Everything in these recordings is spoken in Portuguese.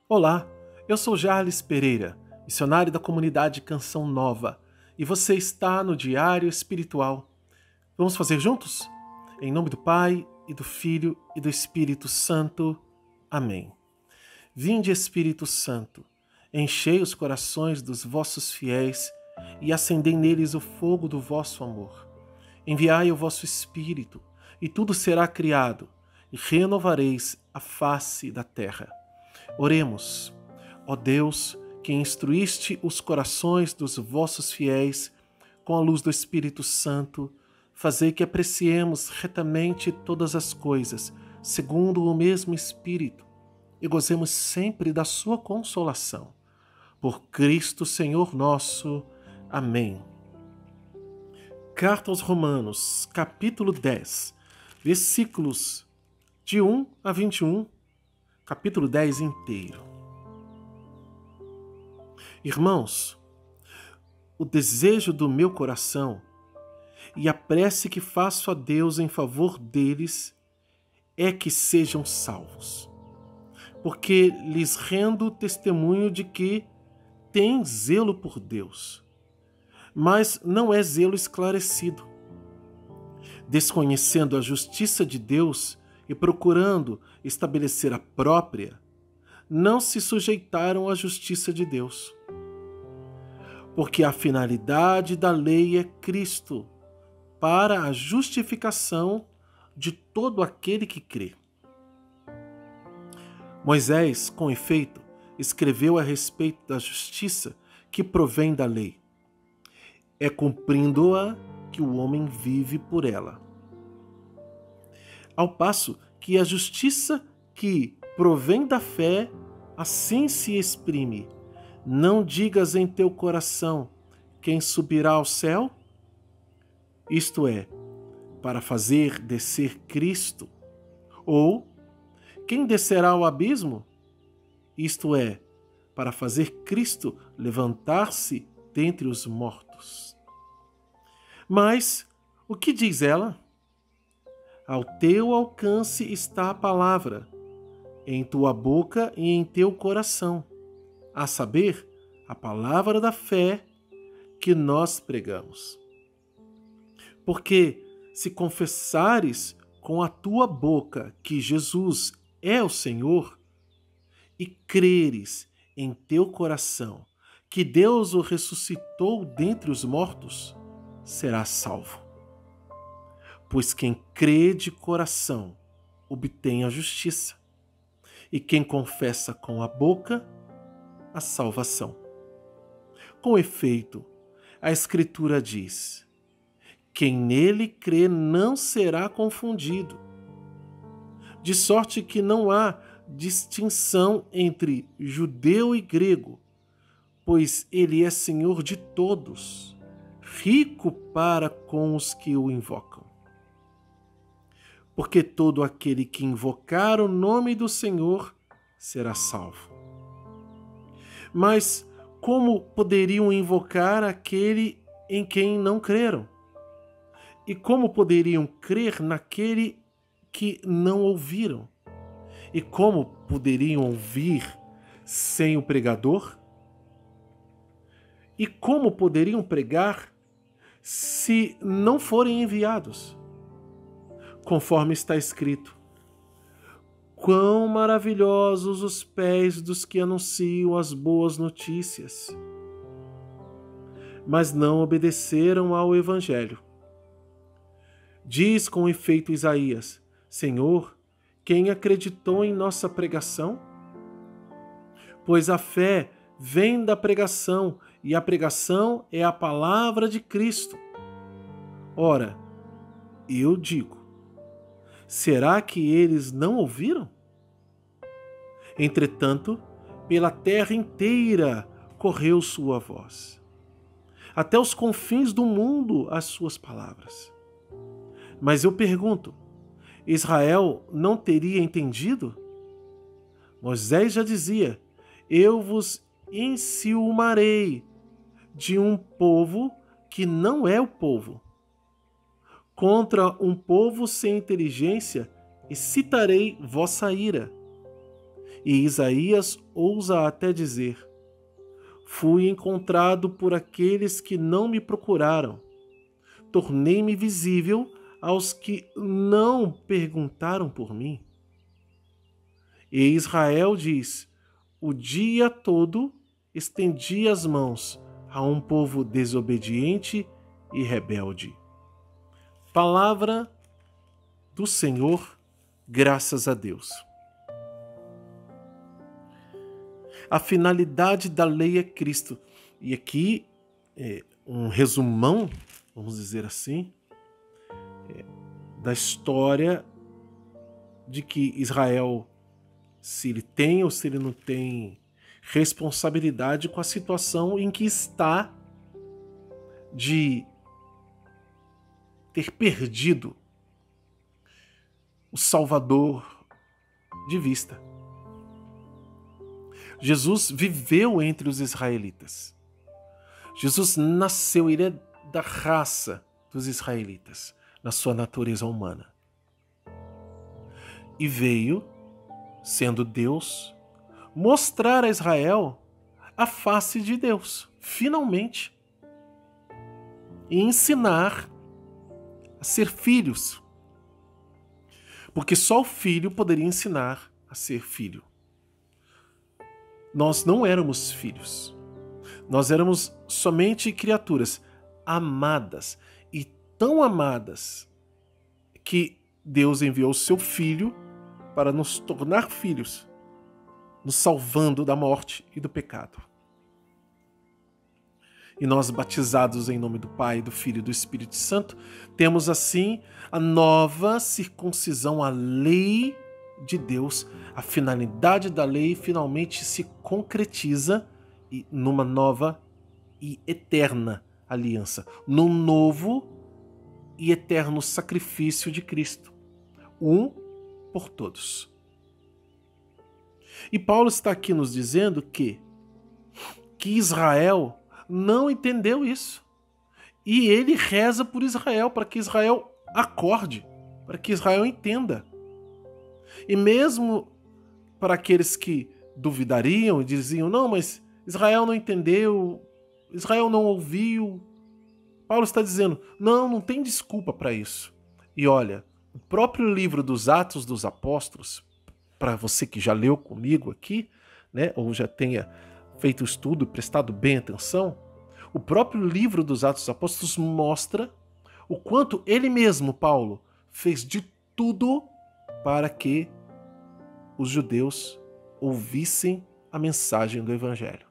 Olá, eu sou Jarles Pereira, missionário da comunidade Canção Nova, e você está no Diário Espiritual. Vamos fazer juntos? Em nome do Pai, e do Filho, e do Espírito Santo. Amém. Vinde, Espírito Santo, enchei os corações dos vossos fiéis e acendei neles o fogo do vosso amor. Enviai o vosso Espírito, e tudo será criado, e renovareis a face da terra. Oremos. Ó Deus, que instruíste os corações dos vossos fiéis com a luz do Espírito Santo, fazei que apreciemos retamente todas as coisas, segundo o mesmo Espírito, e gozemos sempre da sua consolação. Por Cristo Senhor nosso. Amém. Carta aos Romanos, capítulo 10, versículos de 1 a 21, capítulo 10 inteiro. Irmãos, o desejo do meu coração e a prece que faço a Deus em favor deles é que sejam salvos, porque lhes rendo testemunho de que têm zelo por Deus, mas não é zelo esclarecido. Desconhecendo a justiça de Deus e procurando estabelecer a própria, não se sujeitaram à justiça de Deus. Porque a finalidade da lei é Cristo, para a justificação de todo aquele que crê. Moisés, com efeito, escreveu a respeito da justiça que provém da lei. É cumprindo-a que o homem vive por ela. Ao passo que a justiça que provém da fé assim se exprime: não digas em teu coração, quem subirá ao céu? Isto é, para fazer descer Cristo. Ou, quem descerá ao abismo? Isto é, para fazer Cristo levantar-se dentre os mortos. Mas, o que diz ela? Ao teu alcance está a palavra, em tua boca e em teu coração, a saber, a palavra da fé que nós pregamos. Porque se confessares com a tua boca que Jesus é o Senhor e creres em teu coração que Deus o ressuscitou dentre os mortos, serás salvo. Pois quem crê de coração obtém a justiça, e quem confessa com a boca a salvação. Com efeito, a Escritura diz: quem nele crê não será confundido. De sorte que não há distinção entre judeu e grego, pois ele é Senhor de todos, rico para com os que o invocam. Porque todo aquele que invocar o nome do Senhor será salvo. Mas como poderiam invocar aquele em quem não creram? E como poderiam crer naquele que não ouviram? E como poderiam ouvir sem o pregador? E como poderiam pregar se não forem enviados? Conforme está escrito: quão maravilhosos os pés dos que anunciam as boas notícias! Mas não obedeceram ao Evangelho. Diz com efeito Isaías: Senhor, quem acreditou em nossa pregação? Pois a fé vem da pregação, e a pregação é a palavra de Cristo. Ora, eu digo, será que eles não ouviram? Entretanto, pela terra inteira correu sua voz, até os confins do mundo as suas palavras. Mas eu pergunto, Israel não teria entendido? Moisés já dizia: eu vos enciumarei de um povo que não é o povo, contra um povo sem inteligência excitarei vossa ira. E Isaías ousa até dizer: fui encontrado por aqueles que não me procuraram. Tornei-me visível aos que não perguntaram por mim. E Israel diz: o dia todo estendi as mãos a um povo desobediente e rebelde. Palavra do Senhor, graças a Deus. A finalidade da lei é Cristo. E aqui um resumão, vamos dizer assim, da história de que Israel, se ele tem ou se ele não tem responsabilidade com a situação em que está de ter perdido o Salvador de vista. Jesus viveu entre os israelitas. Jesus nasceu, ele é da raça dos israelitas, na sua natureza humana. E veio, sendo Deus, mostrar a Israel a face de Deus, finalmente. E ensinar a ser filhos. Porque só o filho poderia ensinar a ser filho. Nós não éramos filhos. Nós éramos somente criaturas amadas. E tão amadas que Deus enviou o seu Filho para nos tornar filhos, nos salvando da morte e do pecado. E nós, batizados em nome do Pai, do Filho e do Espírito Santo, temos assim a nova circuncisão, a lei de Deus. A finalidade da lei finalmente se concretiza numa nova e eterna aliança, num novo e eterno sacrifício de Cristo, um por todos. E Paulo está aqui nos dizendo que Israel não entendeu isso. E ele reza por Israel, para que Israel acorde, para que Israel entenda. E mesmo para aqueles que duvidariam e diziam: não, mas Israel não entendeu, Israel não ouviu, Paulo está dizendo: não tem desculpa para isso. E olha, o próprio livro dos Atos dos Apóstolos, para você que já leu comigo aqui, né, ou já tenha feito o estudo, prestado bem atenção, o próprio livro dos Atos dos Apóstolos mostra o quanto ele mesmo, Paulo, fez de tudo para que os judeus ouvissem a mensagem do Evangelho.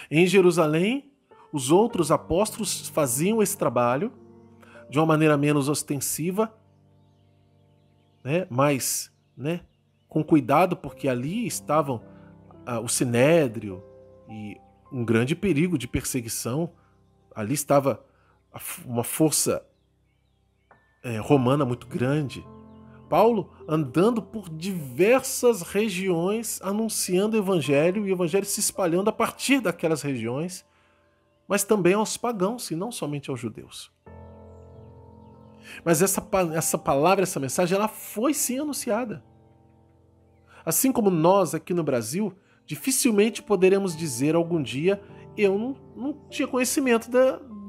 Em Jerusalém, os outros apóstolos faziam esse trabalho de uma maneira menos ostensiva, mas com cuidado, porque ali estavam o Sinédrio e um grande perigo de perseguição. Ali estava uma força romana muito grande. Paulo andando por diversas regiões, anunciando o Evangelho, e o Evangelho se espalhando a partir daquelas regiões, mas também aos pagãos, e não somente aos judeus. Mas essa palavra, essa mensagem, ela foi sim anunciada. Assim como nós aqui no Brasil, dificilmente poderemos dizer algum dia: eu não tinha conhecimento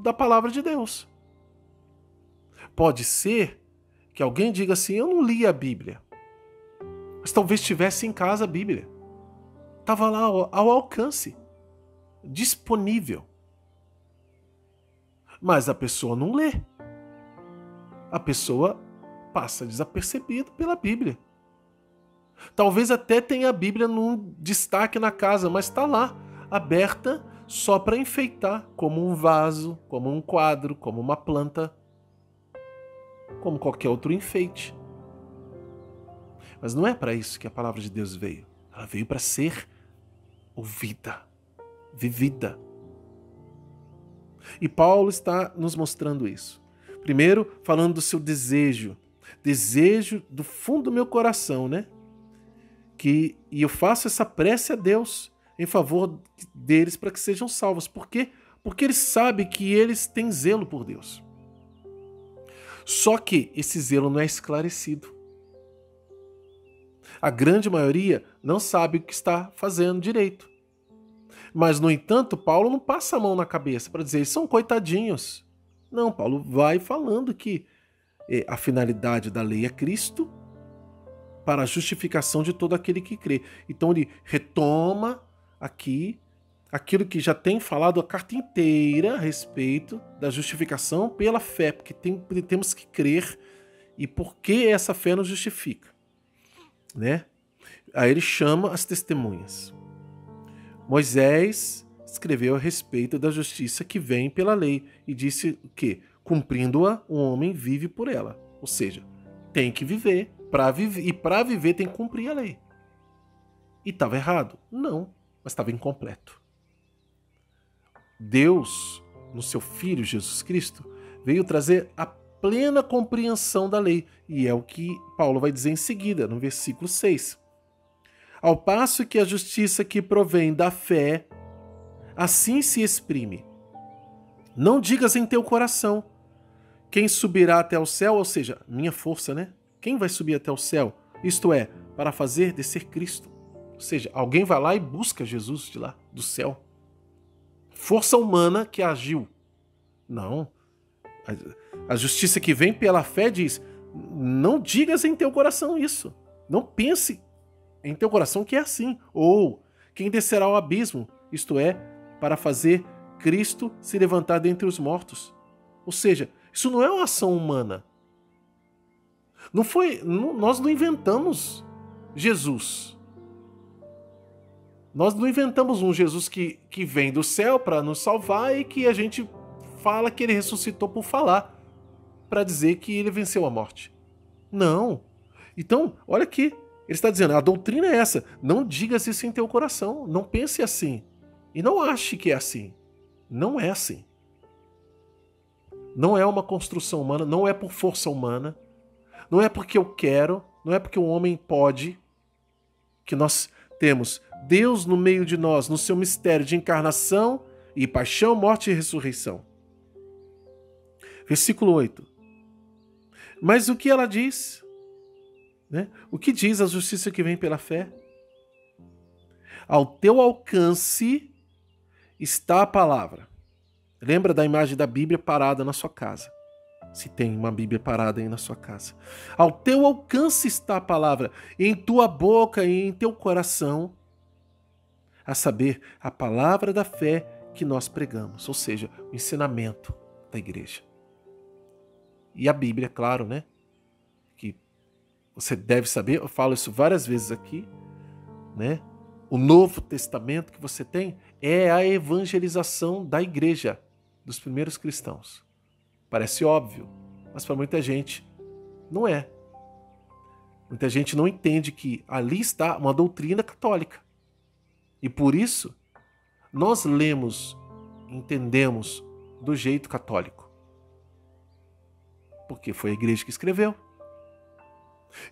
da palavra de Deus. Pode ser que alguém diga assim: eu não li a Bíblia, mas talvez tivesse em casa a Bíblia. Estava lá ao alcance, disponível. Mas a pessoa não lê. A pessoa passa desapercebido pela Bíblia. Talvez até tenha a Bíblia num destaque na casa, mas está lá, aberta só para enfeitar, como um vaso, como um quadro, como uma planta, como qualquer outro enfeite. Mas não é para isso que a palavra de Deus veio. Ela veio para ser ouvida, vivida. E Paulo está nos mostrando isso. Primeiro, falando do seu desejo do fundo do meu coração, e eu faço essa prece a Deus em favor deles para que sejam salvos. Por quê? Porque ele sabe que eles têm zelo por Deus. Só que esse zelo não é esclarecido. A grande maioria não sabe o que está fazendo direito. Mas, no entanto, Paulo não passa a mão na cabeça para dizer, eles são coitadinhos. Não, Paulo vai falando que a finalidade da lei é Cristo para a justificação de todo aquele que crê. Então ele retoma aqui aquilo que já tem falado a carta inteira a respeito da justificação pela fé, porque temos que crer e por que essa fé nos justifica, né? Aí ele chama as testemunhas. Moisés escreveu a respeito da justiça que vem pela lei e disse que, cumprindo-a, um homem vive por ela. Ou seja, tem que viver, e para viver tem que cumprir a lei. E estava errado? Não, mas estava incompleto. Deus, no seu Filho Jesus Cristo, veio trazer a plena compreensão da lei, e é o que Paulo vai dizer em seguida, no versículo 6. Ao passo que a justiça que provém da fé, assim se exprime. Não digas em teu coração, quem subirá até o céu, ou seja, minha força, né? Quem vai subir até o céu? Isto é, para fazer descer Cristo. Ou seja, alguém vai lá e busca Jesus de lá, do céu. Força humana que agiu. Não. A justiça que vem pela fé diz, não digas em teu coração isso. Não pense em teu coração que é assim. Ou, quem descerá ao abismo, isto é, para fazer Cristo se levantar dentre os mortos. Ou seja, isso não é uma ação humana. Nós não inventamos Jesus. Nós não inventamos um Jesus que vem do céu para nos salvar e que a gente fala que ele ressuscitou por falar, para dizer que ele venceu a morte. Não. Então, olha aqui, ele está dizendo, a doutrina é essa, não digas isso em teu coração, não pense assim, e não ache que é assim. Não é assim. Não é uma construção humana, não é por força humana, não é porque eu quero, não é porque o homem pode, que nós temos Deus no meio de nós, no seu mistério de encarnação e paixão, morte e ressurreição. Versículo 8. Mas o que ela diz? Né? O que diz a justiça que vem pela fé? Ao teu alcance está a palavra. Lembra da imagem da Bíblia parada na sua casa. Se tem uma Bíblia parada aí na sua casa. Ao teu alcance está a palavra, em tua boca e em teu coração, a saber, a palavra da fé que nós pregamos, ou seja, o ensinamento da igreja. E a Bíblia, claro, né? Que você deve saber, eu falo isso várias vezes aqui, né? O Novo Testamento que você tem é a evangelização da igreja, dos primeiros cristãos. Parece óbvio, mas para muita gente não é. Muita gente não entende que ali está uma doutrina católica. E por isso, nós lemos, entendemos do jeito católico. Porque foi a igreja que escreveu.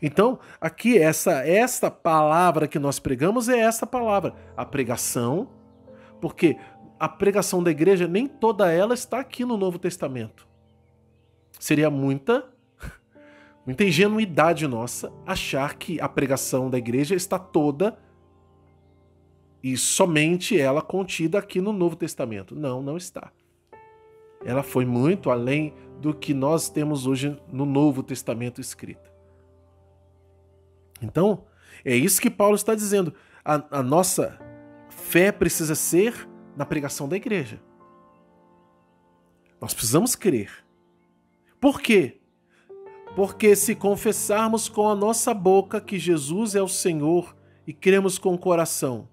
Então, aqui, esta palavra que nós pregamos é essa palavra, a pregação, porque a pregação da igreja, nem toda ela está aqui no Novo Testamento. Seria muita ingenuidade nossa achar que a pregação da igreja está toda e somente ela contida aqui no Novo Testamento. Não, não está. Ela foi muito além do que nós temos hoje no Novo Testamento escrito. Então, é isso que Paulo está dizendo. A nossa fé precisa ser na pregação da igreja. Nós precisamos crer. Por quê? Porque se confessarmos com a nossa boca que Jesus é o Senhor e cremos com o coração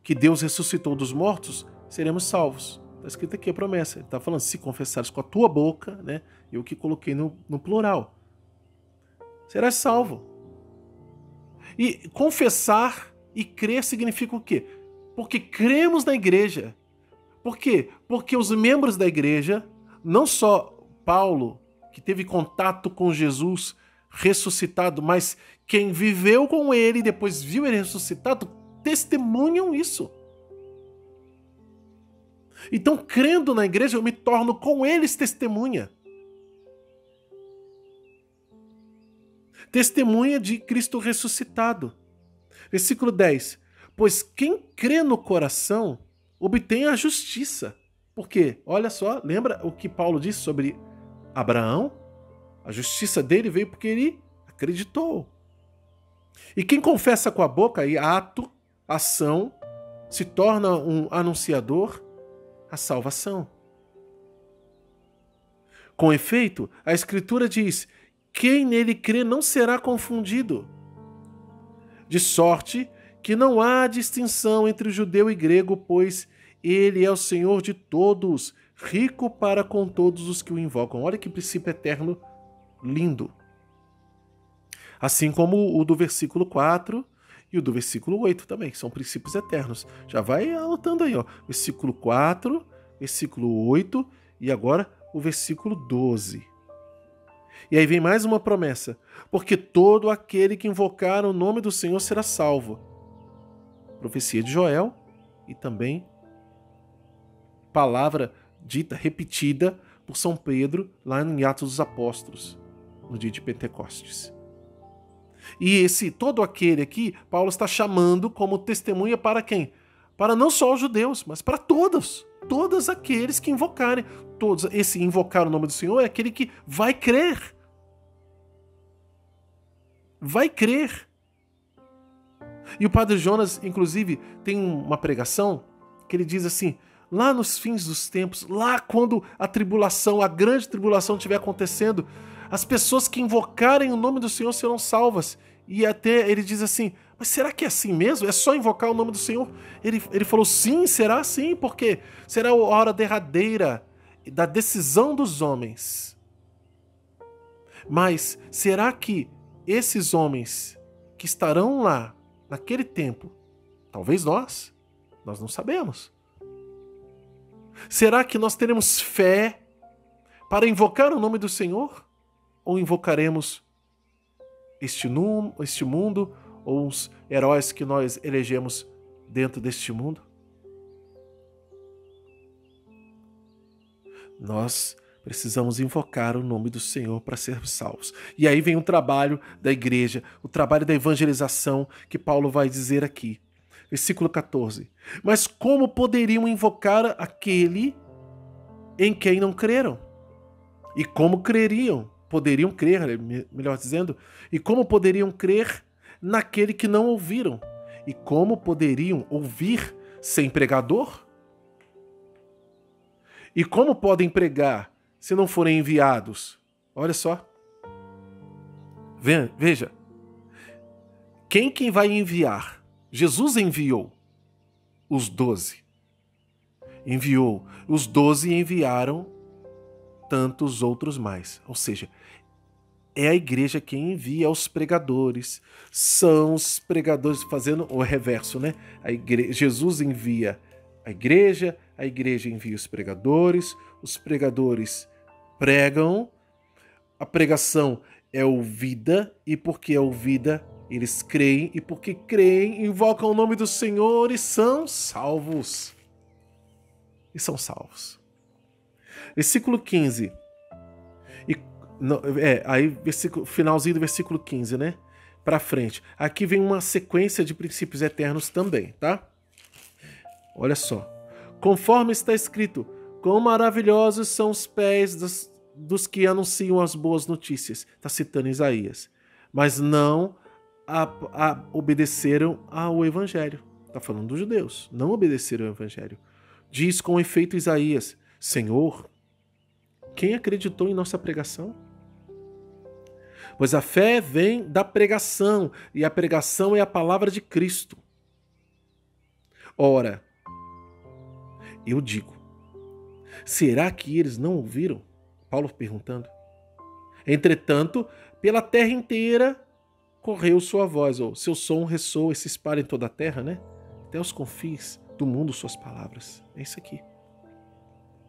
que Deus ressuscitou dos mortos, seremos salvos. Está escrito aqui a promessa. Ele está falando, se confessares com a tua boca, né? Eu que coloquei no plural. Serás salvo. E confessar e crer significa o quê? Porque cremos na igreja. Por quê? Porque os membros da igreja, não só Paulo, que teve contato com Jesus ressuscitado, mas quem viveu com ele e depois viu ele ressuscitado, testemunham isso. Então, crendo na igreja, eu me torno com eles testemunha. Testemunha de Cristo ressuscitado. Versículo 10. Pois quem crê no coração obtém a justiça. Por quê? Olha só, lembra o que Paulo disse sobre Abraão? A justiça dele veio porque ele acreditou. E quem confessa com a boca, aí ato, ação, se torna um anunciador, a salvação. Com efeito, a Escritura diz: quem nele crê não será confundido. De sorte que não há distinção entre judeu e grego, pois ele é o Senhor de todos, rico para com todos os que o invocam. Olha que princípio eterno lindo. Assim como o do versículo 4 e o do versículo 8 também, que são princípios eternos. Já vai anotando aí, ó. Versículo 4, versículo 8 e agora o versículo 12. E aí vem mais uma promessa. Porque todo aquele que invocar o nome do Senhor será salvo. Profecia de Joel e também palavra dita, repetida por São Pedro lá em Atos dos Apóstolos, no dia de Pentecostes. E todo aquele aqui, Paulo está chamando como testemunha para quem? Para não só os judeus, mas para todos aqueles que invocarem. Todos, esse invocar o nome do Senhor é aquele que vai crer. Vai crer. E o Padre Jonas, inclusive, tem uma pregação que ele diz assim: lá nos fins dos tempos, lá quando a tribulação, a grande tribulação estiver acontecendo, as pessoas que invocarem o nome do Senhor serão salvas. E até ele diz assim: mas será que é assim mesmo? É só invocar o nome do Senhor? Ele falou: sim, será sim, porque será a hora derradeira da decisão dos homens. Mas será que esses homens que estarão lá naquele tempo, talvez nós não sabemos. Será que nós teremos fé para invocar o nome do Senhor? Ou invocaremos este mundo ou os heróis que nós elegemos dentro deste mundo? Nós precisamos invocar o nome do Senhor para sermos salvos. E aí vem o trabalho da igreja, o trabalho da evangelização que Paulo vai dizer aqui. Versículo 14. Mas como poderiam invocar aquele em quem não creram? E como poderiam crer, melhor dizendo, e como poderiam crer naquele que não ouviram? E como poderiam ouvir sem pregador? E como podem pregar se não forem enviados? Olha só. Veja. Quem vai enviar? Jesus enviou os 12. Enviou. Os 12 enviaram tantos outros mais. Ou seja, é a igreja quem envia os pregadores. São os pregadores fazendo o reverso, né? Jesus envia a igreja envia os pregadores pregam, a pregação é ouvida, e porque é ouvida, eles creem, e porque creem, invocam o nome do Senhor e são salvos. Versículo 15. Finalzinho do versículo 15, né? Pra frente. Aqui vem uma sequência de princípios eternos também, tá? Olha só. Conforme está escrito: quão maravilhosos são os pés dos que anunciam as boas notícias. Está citando Isaías. Mas não obedeceram ao evangelho. Está falando dos judeus. Não obedeceram ao evangelho. Diz com efeito Isaías: Senhor, quem acreditou em nossa pregação? Pois a fé vem da pregação, e a pregação é a palavra de Cristo. Ora, eu digo, será que eles não ouviram? Paulo perguntando. Entretanto, pela terra inteira correu sua voz, ou seu som ressoa e se espalha em toda a terra, né? Até os confins do mundo suas palavras. É isso aqui.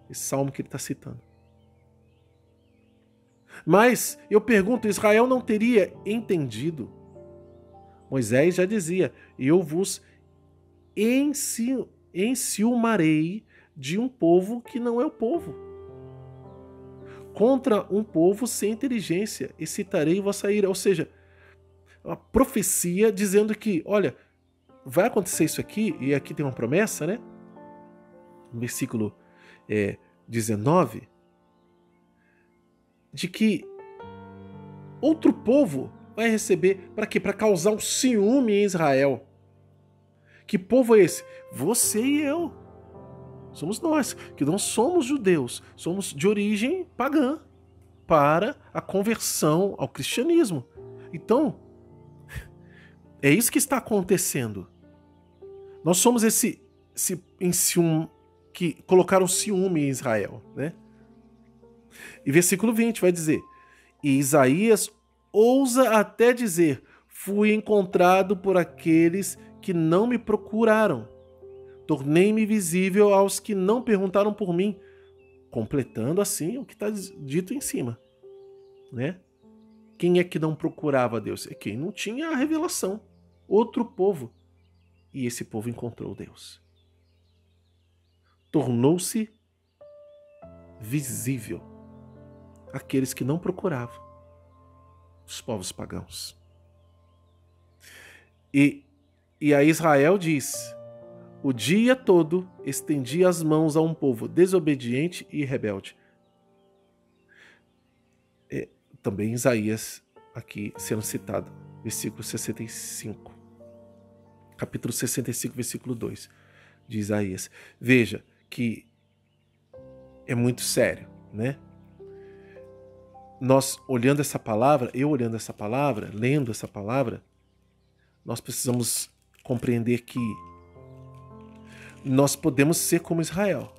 Esse salmo que ele está citando. Mas, eu pergunto, Israel não teria entendido? Moisés já dizia: eu vos enciumarei de um povo que não é o povo. Contra um povo sem inteligência excitarei vossa ira. Ou seja, uma profecia dizendo que, olha, vai acontecer isso aqui, e aqui tem uma promessa, né? No versículo 19, de que outro povo vai receber, para quê? Para causar um ciúme em Israel. Que povo é esse? Você e eu. Somos nós, que não somos judeus, somos de origem pagã, para a conversão ao cristianismo. Então, é isso que está acontecendo. Nós somos esse que colocaram ciúme em Israel, né? E versículo 20 vai dizer: e Isaías ousa até dizer: fui encontrado por aqueles que não me procuraram. Tornei-me visível aos que não perguntaram por mim. Completando assim o que está dito em cima, né? Quem é que não procurava Deus? É quem não tinha a revelação. Outro povo. E esse povo encontrou Deus. Tornou-se visível aqueles que não procuravam, os povos pagãos. E a Israel diz: o dia todo estendia as mãos a um povo desobediente e rebelde. Também Isaías, aqui sendo citado, versículo 65. Capítulo 65, versículo 2 de Isaías. Veja que é muito sério, né? Nós olhando essa palavra, lendo essa palavra, nós precisamos compreender que nós podemos ser como Israel.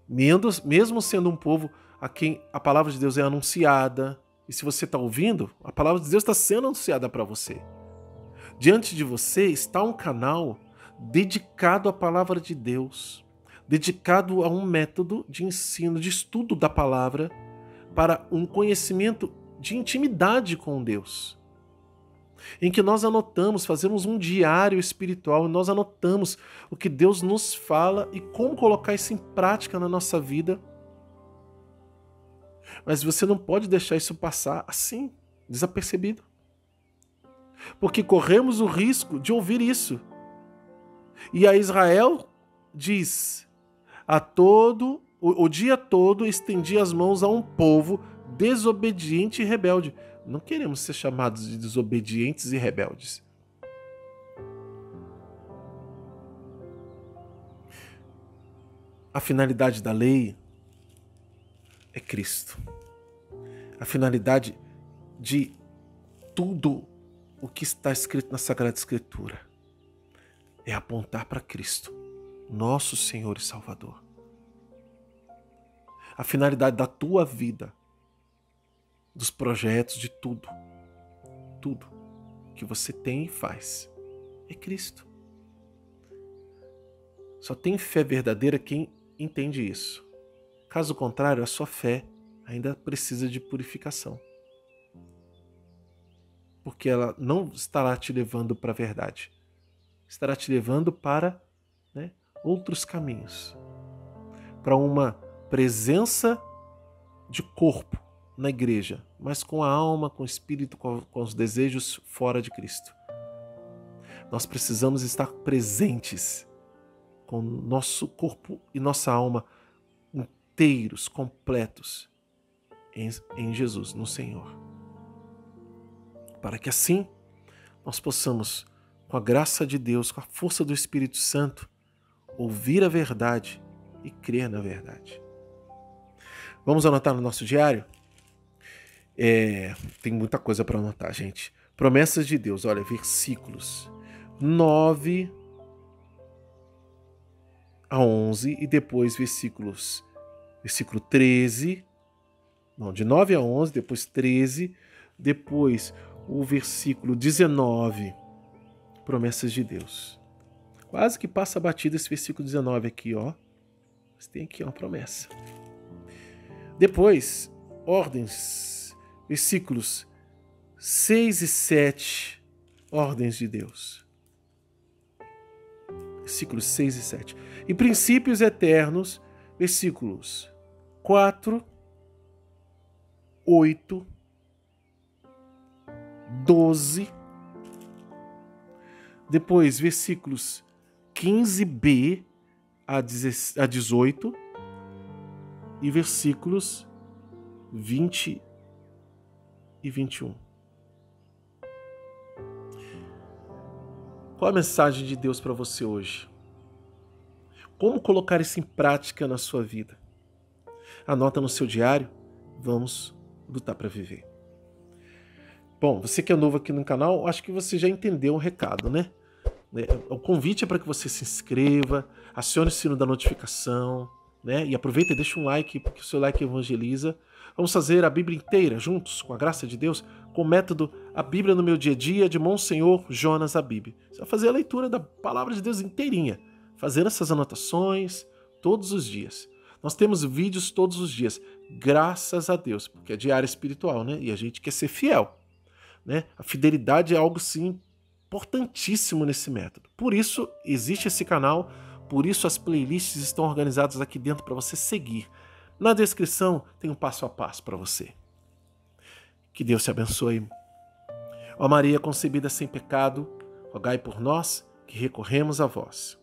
Mesmo sendo um povo a quem a palavra de Deus é anunciada, e se você está ouvindo, a palavra de Deus está sendo anunciada para você. Diante de você está um canal dedicado à palavra de Deus, dedicado a um método de ensino, de estudo da palavra, para um conhecimento de intimidade com Deus, em que nós anotamos, fazemos um diário espiritual, nós anotamos o que Deus nos fala e como colocar isso em prática na nossa vida. Mas você não pode deixar isso passar assim, desapercebido, porque corremos o risco de ouvir isso. E a Israel diz: o dia todo estendia as mãos a um povo desobediente e rebelde. Não queremos ser chamados de desobedientes e rebeldes. A finalidade da lei é Cristo. A finalidade de tudo o que está escrito na Sagrada Escritura é apontar para Cristo, nosso Senhor e Salvador. A finalidade da tua vida, dos projetos, de tudo que você tem e faz, é Cristo. Só tem fé verdadeira quem entende isso. Caso contrário, a sua fé ainda precisa de purificação. Porque ela não estará te levando para a verdade. Estará te levando para outros caminhos. Para uma presença de corpo na igreja, mas com a alma, com o espírito, com os desejos fora de Cristo. Nós precisamos estar presentes com nosso corpo e nossa alma inteiros, completos em Jesus, no Senhor. Para que assim nós possamos, com a graça de Deus, com a força do Espírito Santo, ouvir a verdade e crer na verdade. Vamos anotar no nosso diário? Tem muita coisa para anotar, gente. Promessas de Deus, olha, versículos 9 a 11 e depois versículo 13, de 9 a 11, depois 13, depois o versículo 19, promessas de Deus. Quase que passa batido esse versículo 19 aqui, ó. Mas tem aqui uma promessa. Depois, ordens, versículos 6 e 7, ordens de Deus. Versículos 6 e 7. E princípios eternos, versículos 4, 8, 12. Depois, versículos 15b a 18 e versículos 20 e 21. Qual a mensagem de Deus para você hoje? Como colocar isso em prática na sua vida? Anota no seu diário. Vamos lutar para viver. Bom, você que é novo aqui no canal, acho que você já entendeu o recado, né? O convite é para que você se inscreva, acione o sino da notificação, né? E aproveita e deixa um like, porque o seu like evangeliza. Vamos fazer a Bíblia inteira juntos, com a graça de Deus, com o método A Bíblia no Meu Dia a Dia, de Monsenhor Jonas Abib. Você vai fazer a leitura da Palavra de Deus inteirinha, fazendo essas anotações todos os dias. Nós temos vídeos todos os dias, graças a Deus, porque é diário espiritual, né? E a gente quer ser fiel, né? A fidelidade é algo, sim, importantíssimo nesse método. Por isso existe esse canal, por isso as playlists estão organizadas aqui dentro para você seguir. Na descrição tem um passo a passo para você. Que Deus te abençoe. Ó Maria concebida sem pecado, rogai por nós que recorremos a vós.